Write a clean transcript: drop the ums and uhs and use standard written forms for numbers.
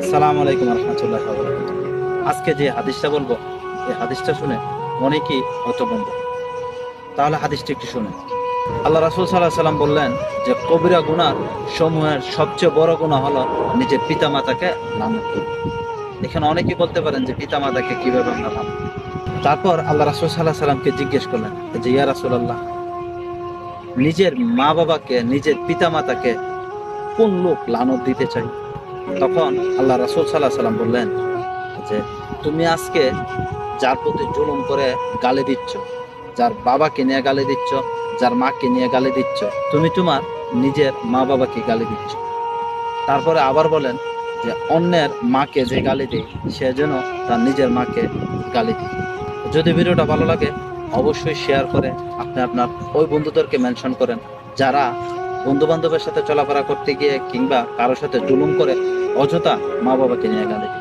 আসসালামু আলাইকুম রহমতুল্লাহ। আজকে যে হাদিসটা বলবো, এই হাদিসটা শুনে অনেকেই হতভম্ব। তাহলে হাদিসটা একটু শুনে। আল্লাহ রাসূল সাল্লাল্লাহু আলাইহি সাল্লাম বললেন যে কবিরা গুনাহ সমূহের সবচেয়ে বড় গুনাহ হলো নিজের পিতা মাতাকে লানত করা। এখানে অনেকেই বলতে পারেন যে পিতা মাতাকে কিভাবে আমরা লানত করি? তারপর আল্লাহ রাসূল সাল্লাল্লাহু আলাইহি সাল্লামকে জিজ্ঞেস করলেন যে ইয়া রাসূলুল্লাহ, নিজের মা বাবাকে, নিজের পিতা মাতাকে কোন লোক লানত দিতে চাই? তখন আল্লাহ রাসূল সাল্লাল্লাহু আলাইহি সাল্লাম বললেন যে তুমি আজকে যার প্রতি জুলুম করে গালি দিচ্ছ, যার বাবাকে নিয়ে গালি দিচ্ছ, যার মাকে নিয়ে গালি দিচ্ছ, তুমি তোমার নিজের মা বাবাকে গালি দিচ্ছ। তারপরে আবার বলেন যে অন্যের মাকে যে গালি দেয় সে যেন তার নিজের মাকে গালি দেয়। যদি ভিডিওটা ভালো লাগে অবশ্যই শেয়ার করে আপনি আপনার ওই বন্ধুদেরকে মেনশন করেন যারা বন্ধু বান্ধবের সাথে চলাফেরা করতে গিয়ে কিংবা কারোর সাথে জুলুম করে অযথা মা বাবাকে নিয়ে গালি দেয়।